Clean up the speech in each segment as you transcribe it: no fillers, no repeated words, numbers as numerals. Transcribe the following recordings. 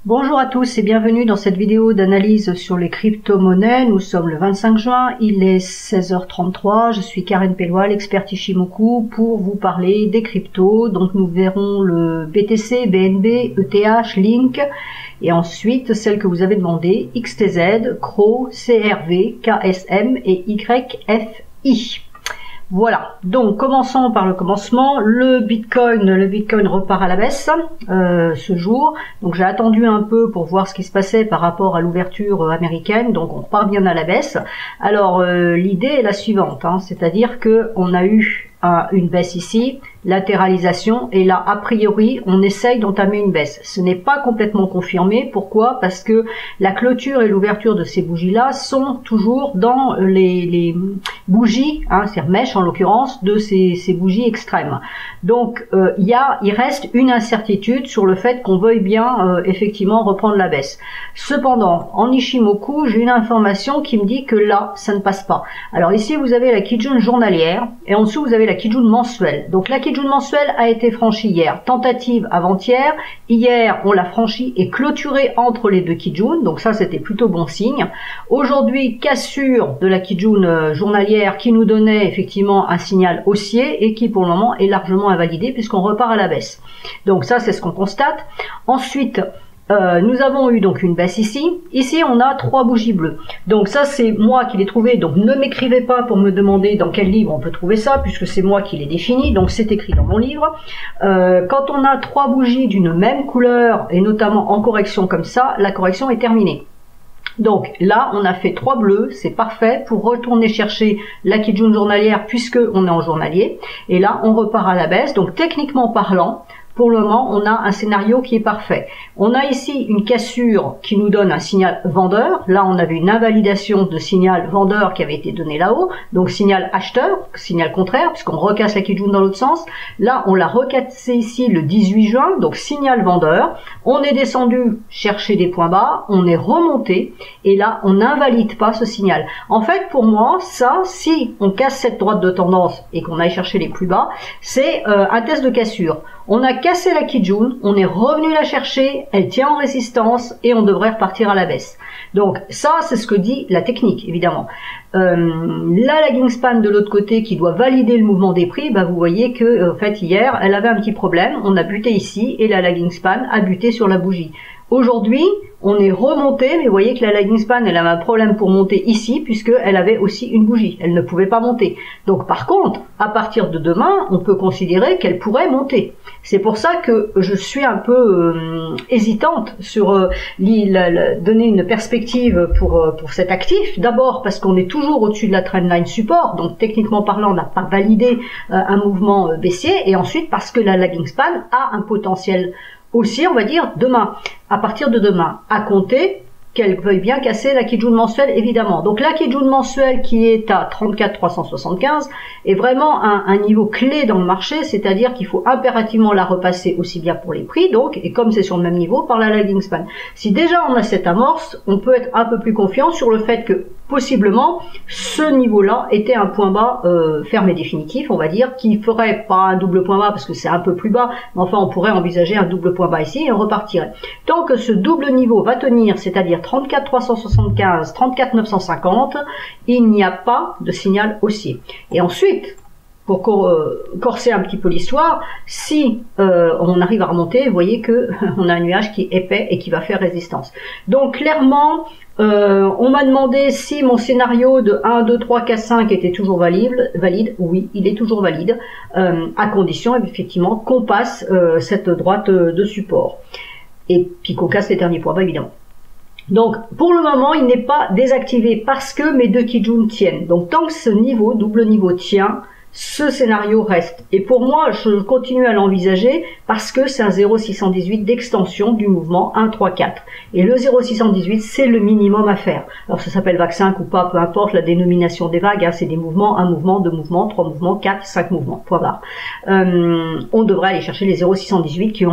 Bonjour à tous et bienvenue dans cette vidéo d'analyse sur les crypto-monnaies. Nous sommes le 25 juin, il est 16h33, je suis Karen Pellois, l'experte Ichimoku, pour vous parler des cryptos. Donc nous verrons le BTC, BNB, ETH, Link, et ensuite celles que vous avez demandées, XTZ, CRO, CRV, KSM et YFI. Voilà, donc commençons par le commencement. Le Bitcoin repart à la baisse ce jour. Donc j'ai attendu un peu pour voir ce qui se passait par rapport à l'ouverture américaine. Donc on repart bien à la baisse. Alors l'idée est la suivante, c'est-à-dire que on a eu une baisse ici, latéralisation, et là a priori on essaye d'entamer une baisse. Ce n'est pas complètement confirmé. Pourquoi? Parce que la clôture et l'ouverture de ces bougies là sont toujours dans les bougies, c'est-à-dire mèches en l'occurrence, de ces bougies extrêmes. Donc il reste une incertitude sur le fait qu'on veuille bien effectivement reprendre la baisse. Cependant, en Ichimoku, j'ai une information qui me dit que là ça ne passe pas. Alors ici vous avez la Kijun journalière et en dessous vous avez la Kijun mensuelle. Donc la Kijun mensuelle a été franchie hier, tentative avant-hier. Hier on l'a franchie et clôturée entre les deux Kijun, donc ça c'était plutôt bon signe. Aujourd'hui, cassure de la Kijun journalière qui nous donnait effectivement un signal haussier et qui pour le moment est largement invalidé puisqu'on repart à la baisse. Donc ça c'est ce qu'on constate. Ensuite nous avons eu donc une baisse ici. Ici on a 3 bougies bleues. Donc ça c'est moi qui l'ai trouvé. Donc ne m'écrivez pas pour me demander dans quel livre on peut trouver ça, puisque c'est moi qui l'ai défini. Donc c'est écrit dans mon livre. Quand on a 3 bougies d'une même couleur et notamment en correction comme ça, la correction est terminée. Donc là on a fait 3 bleus, c'est parfait pour retourner chercher la Kijun journalière puisque on est en journalier. Et là on repart à la baisse. Donc techniquement parlant, pour le moment, on a un scénario qui est parfait. On a ici une cassure qui nous donne un signal vendeur. Là, on avait une invalidation de signal vendeur qui avait été donné là-haut. Donc, signal acheteur, signal contraire, puisqu'on recasse la Kijun dans l'autre sens. Là, on l'a recassé ici le 18 juin, donc signal vendeur. On est descendu chercher des points bas, on est remonté, et là, on n'invalide pas ce signal. En fait, pour moi, ça, si on casse cette droite de tendance et qu'on aille chercher les plus bas, c'est un test de cassure. On a cassé la Kijun, on est revenu la chercher, elle tient en résistance et on devrait repartir à la baisse. Donc ça, c'est ce que dit la technique, évidemment. La lagging span de l'autre côté qui doit valider le mouvement des prix, vous voyez que en fait hier, elle avait un petit problème. On a buté ici et la lagging span a buté sur la bougie. Aujourd'hui, on est remonté, mais vous voyez que la lagging span, elle avait un problème pour monter ici, puisqu'elle avait aussi une bougie. Elle ne pouvait pas monter. Donc par contre, à partir de demain, on peut considérer qu'elle pourrait monter. C'est pour ça que je suis un peu hésitante sur donner une perspective pour cet actif. D'abord parce qu'on est toujours au-dessus de la trendline support, donc techniquement parlant, on n'a pas validé un mouvement baissier. Et ensuite parce que la lagging span a un potentiel aussi, on va dire, demain, à partir de demain, à compter qu'elle veuille bien casser la Kijun mensuelle, évidemment. Donc la Kijun mensuelle qui est à 34 375 est vraiment un niveau clé dans le marché, c'est-à-dire qu'il faut impérativement la repasser aussi bien pour les prix, donc, et comme c'est sur le même niveau, par la lagging span. Si déjà on a cette amorce, on peut être un peu plus confiant sur le fait que possiblement ce niveau-là était un point bas ferme et définitif, on va dire, qui ferait pas un double point bas parce que c'est un peu plus bas, mais enfin on pourrait envisager un double point bas ici et on repartirait. Tant que ce double niveau va tenir, c'est-à-dire 34 375, 34 950, il n'y a pas de signal haussier. Et ensuite, pour corser un petit peu l'histoire, si on arrive à remonter, vous voyez que on a un nuage qui est épais et qui va faire résistance. Donc clairement, on m'a demandé si mon scénario de 1, 2, 3, 4, 5 était toujours valide. Oui, il est toujours valide, à condition effectivement qu'on passe cette droite de support. Et puis qu'on casse les derniers points bas, évidemment. Donc, pour le moment, il n'est pas désactivé parce que mes deux Kijun tiennent. Donc, tant que ce niveau, double niveau tient, ce scénario reste. Et pour moi, je continue à l'envisager parce que c'est un 0,618 d'extension du mouvement 1, 3, 4. Et le 0,618, c'est le minimum à faire. Alors ça s'appelle vague 5 ou pas, peu importe la dénomination des vagues, c'est des mouvements, 1 mouvement, 2 mouvements, 3 mouvements, 4, 5 mouvements, point barre. On devrait aller chercher les 0,618 qui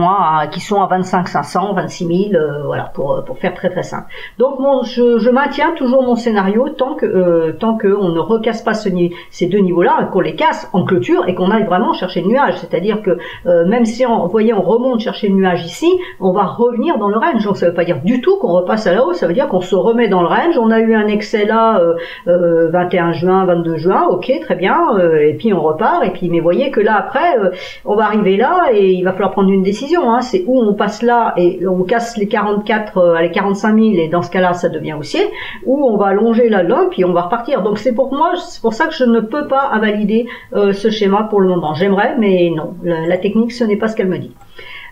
sont à 25 500, 26 000, voilà, pour faire très très simple. Donc je maintiens toujours mon scénario tant que on ne recasse pas ces deux niveaux-là, qu'on les casse. casse en clôture et qu'on aille vraiment chercher le nuage. C'est-à-dire que même si vous voyez, on remonte chercher le nuage ici, on va revenir dans le range. Donc ça veut pas dire du tout qu'on repasse à la hausse, ça veut dire qu'on se remet dans le range. On a eu un excès là 21 juin, 22 juin, ok, très bien, et puis on repart. Et puis mais voyez que là après, on va arriver là et il va falloir prendre une décision. Hein. C'est où on passe là et on casse les 44, les 45 000 et dans ce cas-là ça devient haussier, ou on va allonger là-dedans puis on va repartir. Donc c'est pour moi, c'est pour ça que je ne peux pas valider ce schéma pour le moment. J'aimerais, mais non, la technique ce n'est pas ce qu'elle me dit.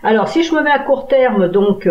Alors si je me mets à court terme, donc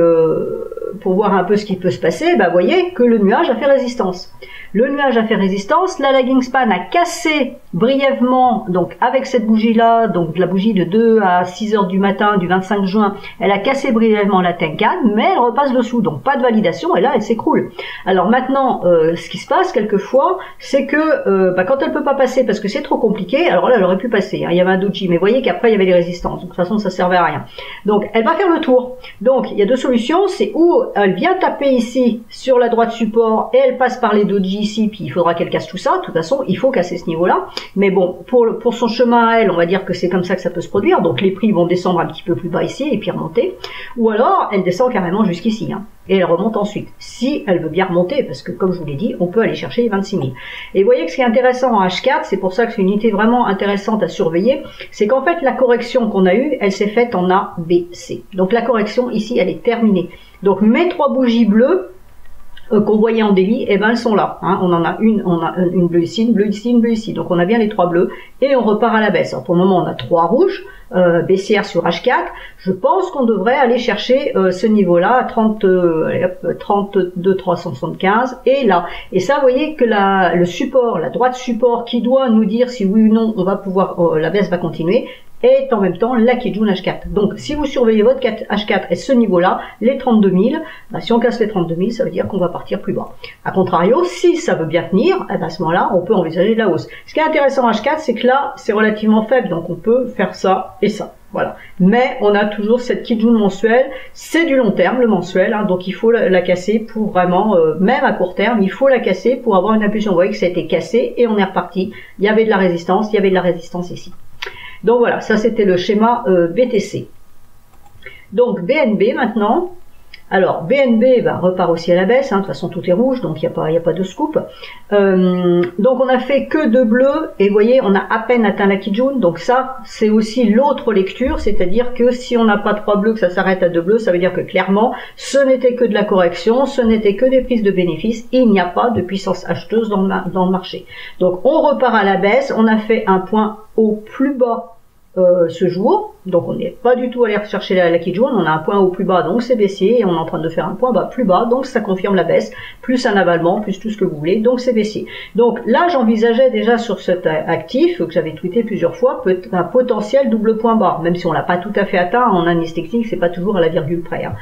pour voir un peu ce qui peut se passer, bah, vous voyez que le nuage a fait résistance. Le nuage a fait résistance, la lagging span a cassé brièvement, donc avec cette bougie-là, donc la bougie de 2 à 6 heures du matin du 25 juin, elle a cassé brièvement la Tenkan, mais elle repasse dessous, donc pas de validation, et là elle s'écroule. Alors maintenant, ce qui se passe quelquefois, c'est que bah, quand elle peut pas passer parce que c'est trop compliqué, alors là elle aurait pu passer, hein, il y avait un doji, mais vous voyez qu'après il y avait des résistances, donc de toute façon ça servait à rien. Donc elle va faire le tour. Donc il y a deux solutions, c'est où elle vient taper ici sur la droite support et elle passe par les doji ici, puis il faudra qu'elle casse tout ça. De toute façon, il faut casser ce niveau-là. Mais bon, pour son chemin à elle, on va dire que c'est comme ça que ça peut se produire. Donc les prix vont descendre un petit peu plus bas ici et puis remonter. Ou alors, elle descend carrément jusqu'ici. Hein, et elle remonte ensuite. Si elle veut bien remonter, parce que comme je vous l'ai dit, on peut aller chercher les 26 000. Et vous voyez que ce qui est intéressant en H4, c'est pour ça que c'est une unité vraiment intéressante à surveiller, c'est qu'en fait, la correction qu'on a eue, elle s'est faite en A, B, C. Donc la correction ici, elle est terminée. Donc mes trois bougies bleues, qu'on voyait en daily, eh ben elles sont là. Hein. On a une bleue ici, une bleue ici, une bleue ici. Donc on a bien les trois bleus et on repart à la baisse. Alors pour le moment on a trois rouges, baissière sur H4. Je pense qu'on devrait aller chercher ce niveau-là à 32 375 et là. Et ça, vous voyez que le support, la droite support qui doit nous dire si oui ou non on va pouvoir, la baisse va continuer, est en même temps la Kijun H4. Donc si vous surveillez votre H4 et ce niveau-là, les 32 000, bah, si on casse les 32 000, ça veut dire qu'on va partir plus bas. A contrario, si ça veut bien tenir, eh ben, à ce moment-là, on peut envisager de la hausse. Ce qui est intéressant en H4, c'est que là, c'est relativement faible, donc on peut faire ça et ça. Voilà. Mais on a toujours cette Kijun mensuelle, c'est du long terme le mensuel, hein, donc il faut la casser pour vraiment, même à court terme, il faut la casser pour avoir une impulsion. Vous voyez que ça a été cassé et on est reparti. Il y avait de la résistance, il y avait de la résistance ici. Donc voilà, ça c'était le schéma BTC. Donc BNB maintenant. Alors BNB repart aussi à la baisse, hein, de toute façon tout est rouge, donc il n'y a pas de scoop. Donc on a fait que de bleu, et vous voyez, on a à peine atteint la Kijun, donc ça c'est aussi l'autre lecture, c'est-à-dire que si on n'a pas trois bleus, que ça s'arrête à deux bleus, ça veut dire que clairement, ce n'était que de la correction, ce n'était que des prises de bénéfices, il n'y a pas de puissance acheteuse dans le marché. Donc on repart à la baisse, on a fait un point au plus bas ce jour, donc on n'est pas du tout allé chercher la Kijun, on a un point au plus bas, donc c'est baissier, et on est en train de faire un point plus bas, donc ça confirme la baisse, plus un avalement, plus tout ce que vous voulez, donc c'est baissier. Donc là j'envisageais déjà sur cet actif, que j'avais tweeté plusieurs fois, un potentiel double point bas, même si on l'a pas tout à fait atteint, en analyse technique, c'est pas toujours à la virgule près. Hein.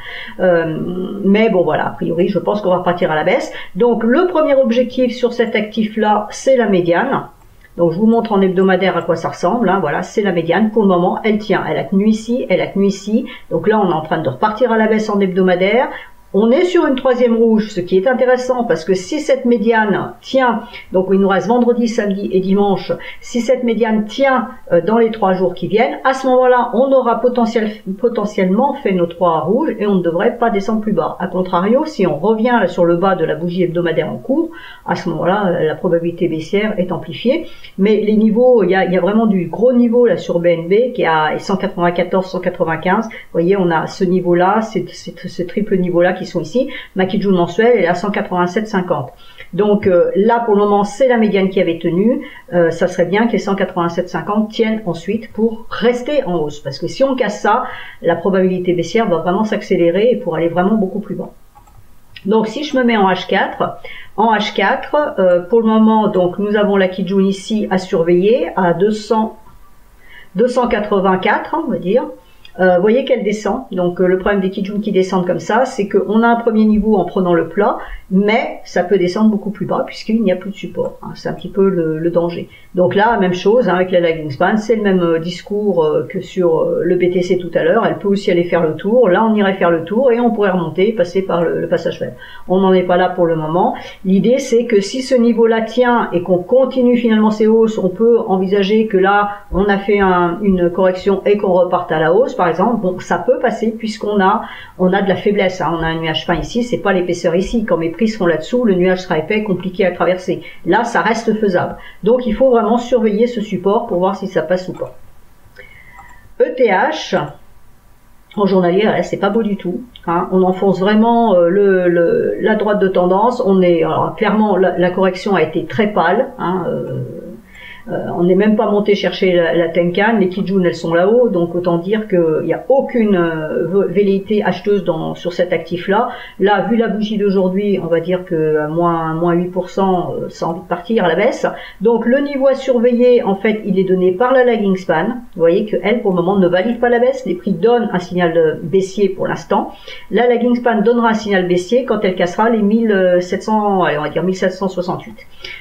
Mais bon voilà, a priori je pense qu'on va repartir à la baisse. Donc le premier objectif sur cet actif là, c'est la médiane. Donc je vous montre en hebdomadaire à quoi ça ressemble, hein, voilà, c'est la médiane, pour le moment elle tient, elle a tenu ici, elle a tenu ici, donc là on est en train de repartir à la baisse en hebdomadaire. On est sur une troisième rouge, ce qui est intéressant parce que si cette médiane tient, donc il nous reste vendredi, samedi et dimanche, si cette médiane tient dans les 3 jours qui viennent, à ce moment-là, on aura potentiellement fait nos 3 rouges et on ne devrait pas descendre plus bas. A contrario, si on revient sur le bas de la bougie hebdomadaire en cours, à ce moment-là, la probabilité baissière est amplifiée. Mais les niveaux, il y a vraiment du gros niveau là sur BNB qui est à 194, 195. Vous voyez, on a ce niveau-là, ce triple niveau-là qui sont ici. Ma Kijun mensuelle elle est à 187,50. Donc là pour le moment c'est la médiane qui avait tenu. Ça serait bien que les 187,50 tiennent ensuite pour rester en hausse, parce que si on casse ça, la probabilité baissière va vraiment s'accélérer et pour aller vraiment beaucoup plus bas. Donc si je me mets en H4, pour le moment donc nous avons la Kijun ici à surveiller à 284 on va dire. Vous voyez qu'elle descend. Donc le problème des Kijun qui descendent comme ça, c'est qu'on a un premier niveau en prenant le plat, mais ça peut descendre beaucoup plus bas puisqu'il n'y a plus de support. Hein. C'est un petit peu le danger. Donc là, même chose hein, avec la lagging span, c'est le même discours que sur le BTC tout à l'heure. Elle peut aussi aller faire le tour. Là, on irait faire le tour et on pourrait remonter, passer par le passage faible. On n'en est pas là pour le moment. L'idée, c'est que si ce niveau-là tient et qu'on continue finalement ces hausses, on peut envisager que là, on a fait une correction et qu'on reparte à la hausse, par exemple. Bon, ça peut passer puisqu'on a de la faiblesse. Hein. On a un nuage fin ici, c'est pas l'épaisseur ici. Quand mes prix seront là-dessous, le nuage sera épais, compliqué à traverser. Là, ça reste faisable. Donc, il faut vraiment surveiller ce support pour voir si ça passe ou pas. ETH, en journalier, c'est pas beau du tout. Hein. On enfonce vraiment la droite de tendance. Alors, clairement, la correction a été très pâle. Hein, on n'est même pas monté chercher la Tenkan, les Kijun elles sont là-haut, donc autant dire qu'il n'y a aucune velléité acheteuse sur cet actif-là. Là, vu la bougie d'aujourd'hui, on va dire que moins 8%, ça a envie de partir à la baisse. Donc le niveau à surveiller, en fait, il est donné par la lagging span. Vous voyez qu'elle, pour le moment, ne valide pas la baisse. Les prix donnent un signal baissier pour l'instant. La lagging span donnera un signal baissier quand elle cassera les 1700, allez, on va dire 1768.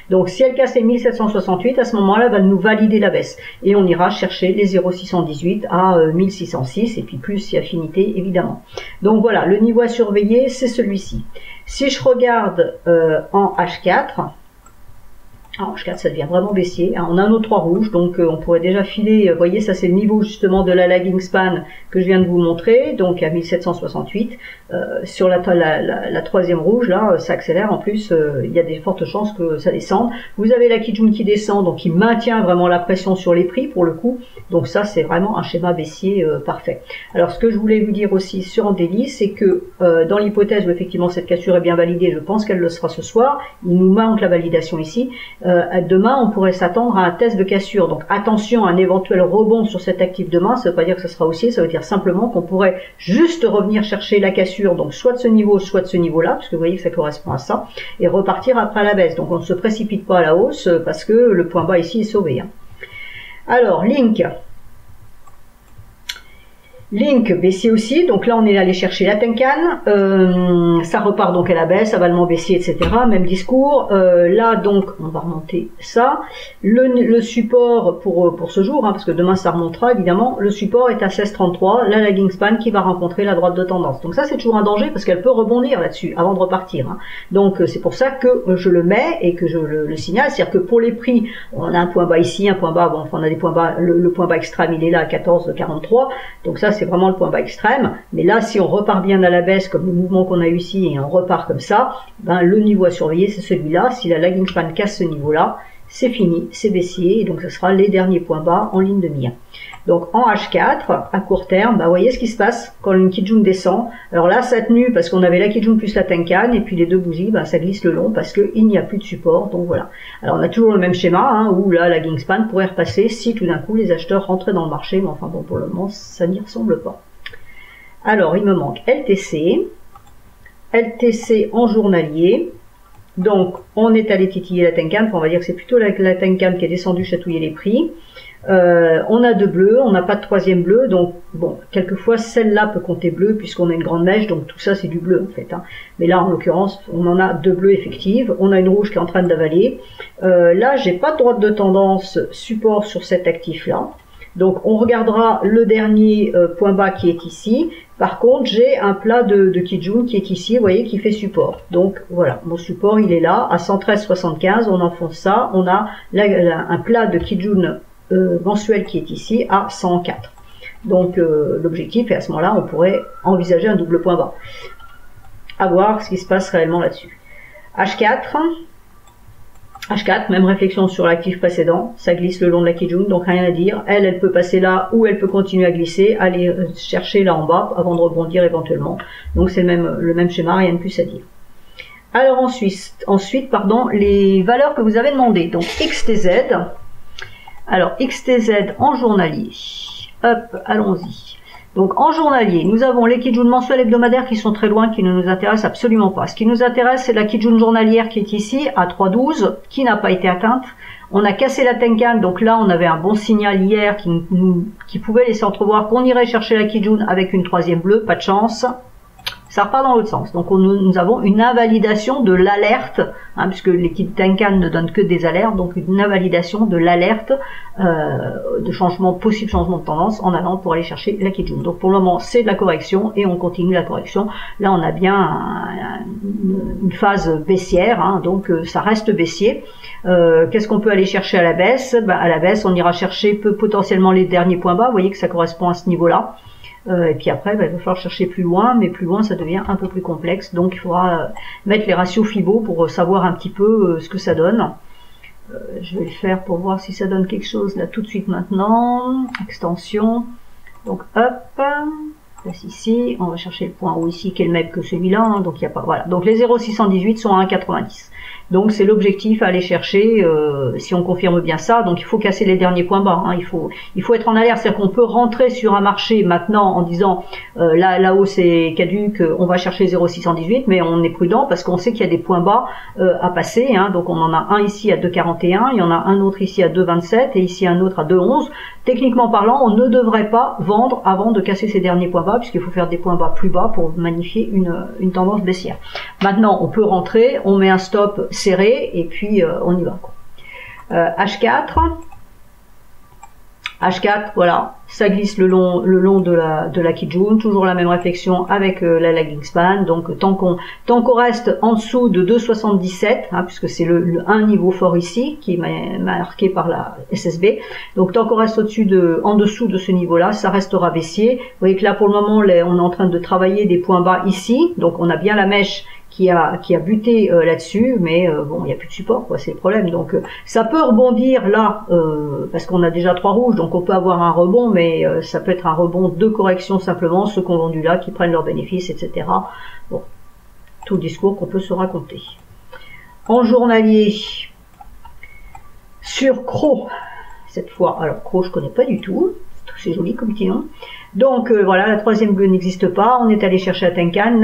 Donc si elle casse les 1768, à ce moment-là, va nous valider la baisse et on ira chercher les 0,618 à 1606 et puis plus si affinité évidemment. Donc voilà, le niveau à surveiller c'est celui-ci. Si je regarde en H4, en H4 ça devient vraiment baissier, hein. On a nos 3 rouges donc on pourrait déjà filer, vous voyez ça c'est le niveau justement de la lagging span que je viens de vous montrer, donc à 1768 sur la troisième rouge là ça accélère en plus, il y a des fortes chances que ça descende. Vous avez la Kijun qui descend donc qui maintient vraiment la pression sur les prix pour le coup, donc ça c'est vraiment un schéma baissier parfait. Alors ce que je voulais vous dire aussi sur Daily, c'est que dans l'hypothèse où effectivement cette cassure est bien validée, je pense qu'elle le sera ce soir, il nous manque la validation ici. Demain, on pourrait s'attendre à un test de cassure. Donc attention à un éventuel rebond sur cet actif demain. Ça ne veut pas dire que ce sera haussier, ça veut dire simplement qu'on pourrait juste revenir chercher la cassure, donc soit de ce niveau, soit de ce niveau-là, parce que vous voyez que ça correspond à ça, et repartir après à la baisse. Donc on ne se précipite pas à la hausse parce que le point bas ici est sauvé. Hein. Alors, Link. Link baissier aussi, donc là on est allé chercher la Tenkan, ça repart donc à la baisse, avalement baissier, etc. Même discours. Là donc on va remonter ça. Le support pour ce jour, hein, parce que demain ça remontera évidemment, le support est à 16,33, la lagging span qui va rencontrer la droite de tendance. Donc ça c'est toujours un danger parce qu'elle peut rebondir là-dessus avant de repartir. Hein. Donc c'est pour ça que je le mets et que je le signale, c'est-à-dire que pour les prix, on a un point bas ici, un point bas, bon enfin on a des points bas, le point bas extrême il est là à 14,43, donc ça c'est vraiment le point bas extrême, mais là si on repart bien à la baisse comme le mouvement qu'on a eu ici et on repart comme ça, ben, le niveau à surveiller c'est celui-là. Si la lagging span casse ce niveau là, c'est fini, c'est baissier, et donc ce sera les derniers points bas en ligne de mire. Donc en H4, à court terme, vous voyez ce qui se passe quand une Kijun descend. Alors là, ça a tenu parce qu'on avait la Kijun plus la Tenkan, et puis les deux bougies, ça glisse le long parce qu'il n'y a plus de support. Donc voilà. Alors on a toujours le même schéma, hein, où là, la lagging span pourrait repasser si tout d'un coup les acheteurs rentraient dans le marché, mais enfin bon, pour le moment, ça n'y ressemble pas. Alors, il me manque LTC. LTC en journalier. Donc, on est allé titiller la Tenkan, on va dire que c'est plutôt la Tenkan qui est descendue chatouiller les prix. On a 2 bleus, on n'a pas de troisième bleu, donc bon, quelquefois celle-là peut compter bleu puisqu'on a une grande mèche, donc tout ça c'est du bleu en fait. Hein. Mais là en l'occurrence, on en a 2 bleus effectives, on a une rouge qui est en train d'avaler. Là, j'ai pas de droite de tendance support sur cet actif-là. Donc on regardera le dernier point bas qui est ici. Par contre, j'ai un plat de Kijun qui est ici, vous voyez, qui fait support. Donc voilà, mon support il est là, à 113,75, on enfonce ça. On a un plat de Kijun mensuel qui est ici à 104. Donc l'objectif, et à ce moment-là, on pourrait envisager un double point bas. À voir ce qui se passe réellement là-dessus. H4. H4, même réflexion sur l'actif précédent, ça glisse le long de la Kijun, donc rien à dire. Elle peut passer là ou elle peut continuer à glisser, aller chercher là en bas avant de rebondir éventuellement. Donc c'est le même schéma, rien de plus à dire. Alors ensuite, pardon, les valeurs que vous avez demandées. Donc XTZ. Alors XTZ en journalier. Hop, allons-y. Donc en journalier, nous avons les Kijun mensuels hebdomadaires qui sont très loin, qui ne nous intéressent absolument pas. Ce qui nous intéresse, c'est la Kijun journalière qui est ici à 3,12, qui n'a pas été atteinte. On a cassé la Tenkan, donc là on avait un bon signal hier qui pouvait laisser entrevoir qu'on irait chercher la Kijun avec une troisième bleue, pas de chance. Ça repart dans l'autre sens. Donc nous avons une invalidation de l'alerte, hein, puisque les Tenkan ne donnent que des alertes, donc une invalidation de l'alerte de changement, possible changement de tendance en allant pour aller chercher la Kijun. Donc pour le moment c'est de la correction et on continue la correction. Là on a bien une phase baissière, hein, donc ça reste baissier. Qu'est-ce qu'on peut aller chercher à la baisse? À la baisse on ira chercher potentiellement les derniers points bas. Vous voyez que ça correspond à ce niveau-là. Et puis après, il va falloir chercher plus loin, mais plus loin, ça devient un peu plus complexe. Donc, il faudra mettre les ratios Fibo pour savoir un petit peu ce que ça donne. Je vais le faire pour voir si ça donne quelque chose là tout de suite maintenant. Extension. Donc, hop. Place ici. On va chercher le point haut ici qui est le même que celui-là. Hein, donc, il n'y a pas. Voilà. Donc, les 0,618 sont à 1,90. Donc c'est l'objectif à aller chercher si on confirme bien ça. Donc il faut casser les derniers points bas. Hein. Il faut être en alerte, c'est-à-dire qu'on peut rentrer sur un marché maintenant en disant la hausse est caduque, on va chercher 0,618, mais on est prudent parce qu'on sait qu'il y a des points bas à passer. Hein. Donc on en a un ici à 2,41, il y en a un autre ici à 2,27 et ici un autre à 2,11. Techniquement parlant, on ne devrait pas vendre avant de casser ces derniers points bas puisqu'il faut faire des points bas plus bas pour magnifier une tendance baissière. Maintenant on peut rentrer, on met un stop serré et puis on y va quoi. H4, voilà, ça glisse le long de la Kijun, toujours la même réflexion avec la lagging span. Donc tant qu'on reste en dessous de 2,77, hein, puisque c'est un niveau fort ici qui est marqué par la SSB. Donc tant qu'on reste en dessous de ce niveau-là, ça restera baissier. Vous voyez que là pour le moment on est en train de travailler des points bas ici, donc on a bien la mèche qui a buté là-dessus, mais bon, il n'y a plus de support, quoi, c'est le problème. Donc ça peut rebondir là, parce qu'on a déjà 3 rouges, donc on peut avoir un rebond, mais ça peut être un rebond de correction simplement, ceux qui ont vendu là, qui prennent leurs bénéfices, etc. Bon, tout le discours qu'on peut se raconter. En journalier, sur CRO, cette fois, alors CRO je connais pas du tout, c'est joli comme petit nom. Donc voilà, la troisième bleue n'existe pas, on est allé chercher la Tenkan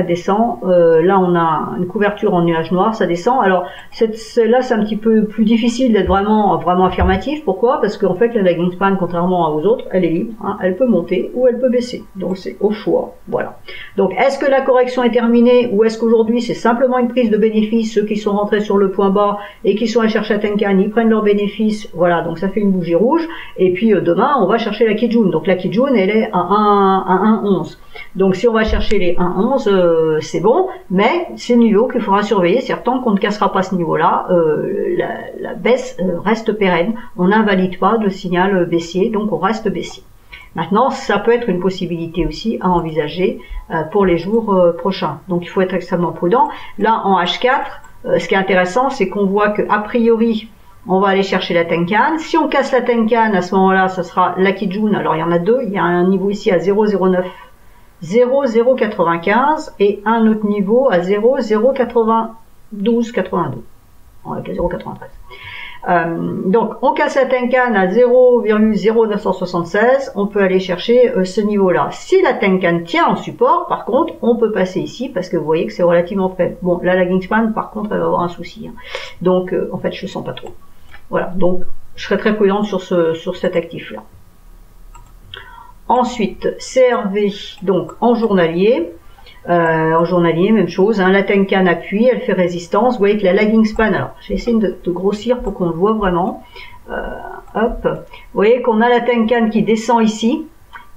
descend, là on a une couverture en nuage noir, ça descend. Alors là c'est un petit peu plus difficile d'être vraiment affirmatif, pourquoi? Parce qu'en fait la lagging span, contrairement aux autres, elle est libre, hein, elle peut monter ou elle peut baisser, donc c'est au choix, voilà. Donc est-ce que la correction est terminée ou est-ce qu'aujourd'hui c'est simplement une prise de bénéfice, ceux qui sont rentrés sur le point bas et qui sont allés chercher la Tenkan, ils prennent leurs bénéfices, voilà, donc ça fait une bougie rouge, et puis demain on va chercher la Kijun, donc la Kijun elle est à 1,11. Donc si on va chercher les 1,11, c'est bon, mais c'est le niveau qu'il faudra surveiller, c'est-à-dire tant qu'on ne cassera pas ce niveau-là, la baisse reste pérenne, on n'invalide pas le signal baissier, donc on reste baissier. Maintenant, ça peut être une possibilité aussi à envisager pour les jours prochains, donc il faut être extrêmement prudent. Là, en H4, ce qui est intéressant, c'est qu'on voit que a priori, on va aller chercher la Tenkan. Si on casse la Tenkan, à ce moment-là, ça sera la Kijun. Alors, il y en a deux. Il y a un niveau ici à 0,09, 0,095 et un autre niveau à 0,092, 82. Avec 0,93. Donc, on casse la Tenkan à 0,0976. On peut aller chercher ce niveau-là. Si la Tenkan tient en support, par contre, on peut passer ici parce que vous voyez que c'est relativement faible. Bon, la lagging span, par contre, elle va avoir un souci. Hein. Donc, en fait, je ne sens pas trop. Voilà, donc je serai très prudente sur cet actif-là. Ensuite, CRV, donc en journalier, même chose, hein, la Tenkan appuie, elle fait résistance. Vous voyez que la lagging span, alors j'ai essayé de grossir pour qu'on le voit vraiment. Hop, vous voyez qu'on a la Tenkan qui descend ici,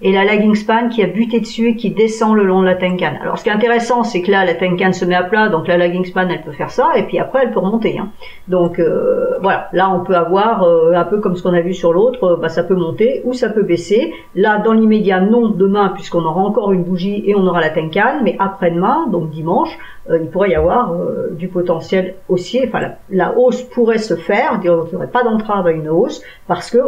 et la lagging span qui a buté dessus et qui descend le long de la Tenkan. Alors ce qui est intéressant, c'est que là la Tenkan se met à plat, donc la lagging span elle peut faire ça, et puis après elle peut remonter. Hein. Donc voilà, là on peut avoir un peu comme ce qu'on a vu sur l'autre, ça peut monter ou ça peut baisser. Là dans l'immédiat non, demain puisqu'on aura encore une bougie et on aura la Tenkan, mais après-demain, donc dimanche, il pourrait y avoir du potentiel haussier, enfin la hausse pourrait se faire, il n'y aurait pas d'entrave à une hausse, parce que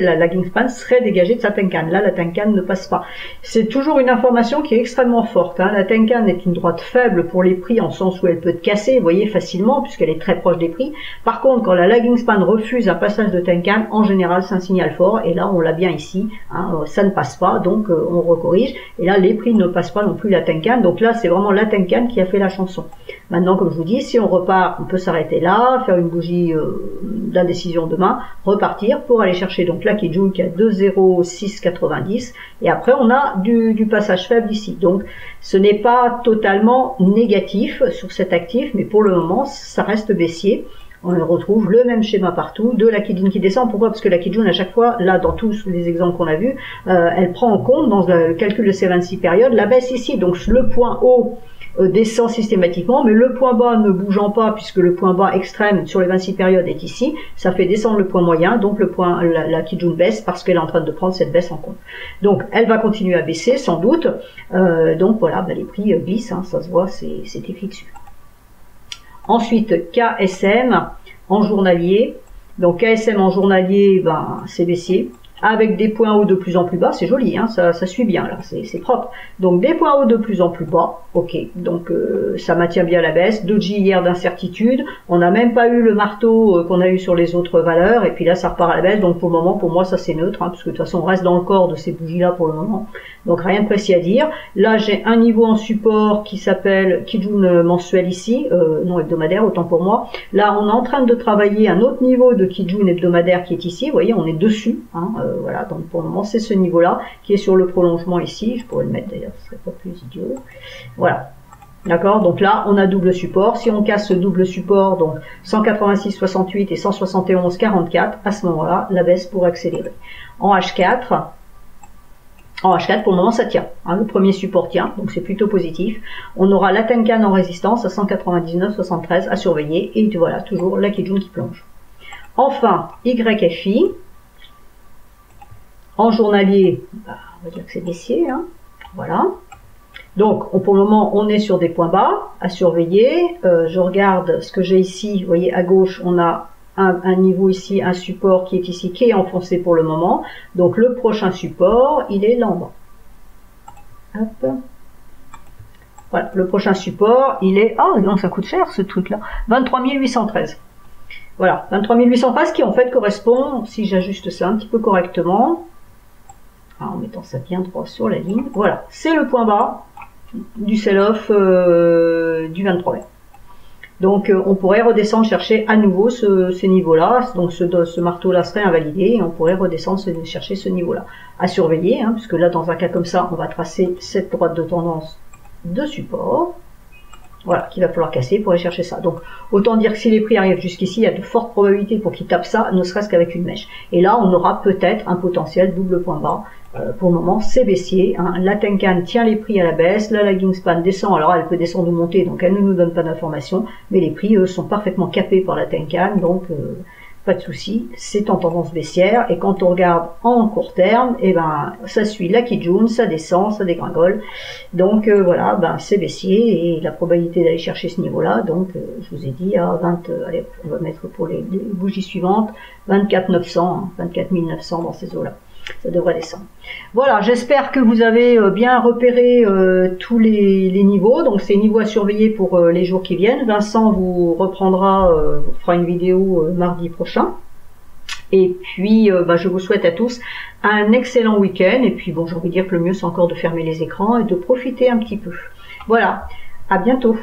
la lagging span serait dégagée de sa Tenkan. Là la Tenkan ne passe pas. C'est toujours une information qui est extrêmement forte. Hein. La Tenkan est une droite faible pour les prix en sens où elle peut être cassée, vous voyez, facilement, puisqu'elle est très proche des prix. Par contre, quand la lagging span refuse un passage de Tenkan, en général, c'est un signal fort, et là, on l'a bien ici, hein, ça ne passe pas, donc on recorrige, et là, les prix ne passent pas non plus la Tenkan, donc là, c'est vraiment la Tenkan qui a fait la chance chanson. Maintenant, comme je vous dis, si on repart, on peut s'arrêter là, faire une bougie d'indécision demain, repartir pour aller chercher donc la Kijun qui a 2,0690 et après on a du passage faible ici. Donc ce n'est pas totalement négatif sur cet actif, mais pour le moment ça reste baissier. On retrouve le même schéma partout, de la Kijun qui descend. Pourquoi? Parce que la Kijun, à chaque fois, là, dans tous les exemples qu'on a vus, elle prend en compte, dans le calcul de ces 26 périodes, la baisse ici. Donc, le point haut descend systématiquement, mais le point bas ne bougeant pas, puisque le point bas extrême sur les 26 périodes est ici, ça fait descendre le point moyen, donc la Kijun baisse parce qu'elle est en train de prendre cette baisse en compte. Donc, elle va continuer à baisser, sans doute. Donc, voilà, les prix glissent, hein, ça se voit, c'est fixe. Ensuite, KSM en journalier. Donc KSM en journalier, c'est baissier. Avec des points hauts de plus en plus bas, c'est joli, hein, ça suit bien là, c'est propre. Donc des points hauts de plus en plus bas, ok, donc ça maintient bien la baisse. Doji hier d'incertitude, on n'a même pas eu le marteau qu'on a eu sur les autres valeurs, et puis là ça repart à la baisse, donc pour le moment, pour moi ça c'est neutre, hein, parce que de toute façon on reste dans le corps de ces bougies là pour le moment, donc rien de précis à dire. Là j'ai un niveau en support qui s'appelle Kijun mensuel ici, non hebdomadaire autant pour moi. Là on est en train de travailler un autre niveau de Kijun hebdomadaire qui est ici, vous voyez on est dessus, hein, voilà, donc pour le moment c'est ce niveau là qui est sur le prolongement ici, je pourrais le mettre d'ailleurs, ce serait pas plus idiot, voilà, d'accord, donc là on a double support. Si on casse ce double support, donc 186,68 et 171,44, à ce moment là la baisse pourrait accélérer. En H4 pour le moment ça tient, hein, le premier support tient, donc c'est plutôt positif. On aura la Tenkan en résistance à 199,73 à surveiller, et voilà, toujours la Kijun qui plonge. Enfin, YFI, en journalier, on va dire que c'est baissier, hein, voilà. Donc, pour le moment, on est sur des points bas à surveiller. Je regarde ce que j'ai ici, vous voyez, à gauche, on a un niveau ici, un support qui est ici, qui est enfoncé pour le moment. Donc, le prochain support, il est là en bas. Hop. Voilà, le prochain support, il est... Ah, non, ça coûte cher, ce truc-là. 23 813. Voilà, 23 813 qui, en fait, correspond, si j'ajuste ça un petit peu correctement, en mettant ça bien droit sur la ligne, voilà, c'est le point bas du sell-off du 23 mai. Donc on pourrait redescendre chercher à nouveau ce niveau-là, donc ce marteau-là serait invalidé, et on pourrait redescendre chercher ce niveau-là. À surveiller, hein, puisque là dans un cas comme ça, on va tracer cette droite de tendance de support, voilà, qu'il va falloir casser pour aller chercher ça. Donc autant dire que si les prix arrivent jusqu'ici, il y a de fortes probabilités pour qu'ils tapent ça, ne serait-ce qu'avec une mèche. Et là, on aura peut-être un potentiel double point bas. Pour le moment, c'est baissier, hein. La Tenkan tient les prix à la baisse, la lagging span descend, alors elle peut descendre ou monter, donc elle ne nous donne pas d'informations, mais les prix, eux, sont parfaitement capés par la Tenkan, donc pas de souci, c'est en tendance baissière, et quand on regarde en court terme, et ça suit la Kijun, ça descend, ça dégringole, donc voilà, c'est baissier, et la probabilité d'aller chercher ce niveau-là, donc je vous ai dit à 20, allez, on va mettre pour les bougies suivantes, 24 900, 24 900 dans ces eaux-là. Ça devrait descendre. Voilà, j'espère que vous avez bien repéré tous les niveaux. Donc c'est niveaux à surveiller pour les jours qui viennent. Vincent vous reprendra, vous fera une vidéo mardi prochain. Et puis je vous souhaite à tous un excellent week-end. Et puis bon, j'ai envie de dire que le mieux c'est encore de fermer les écrans et de profiter un petit peu. Voilà, à bientôt.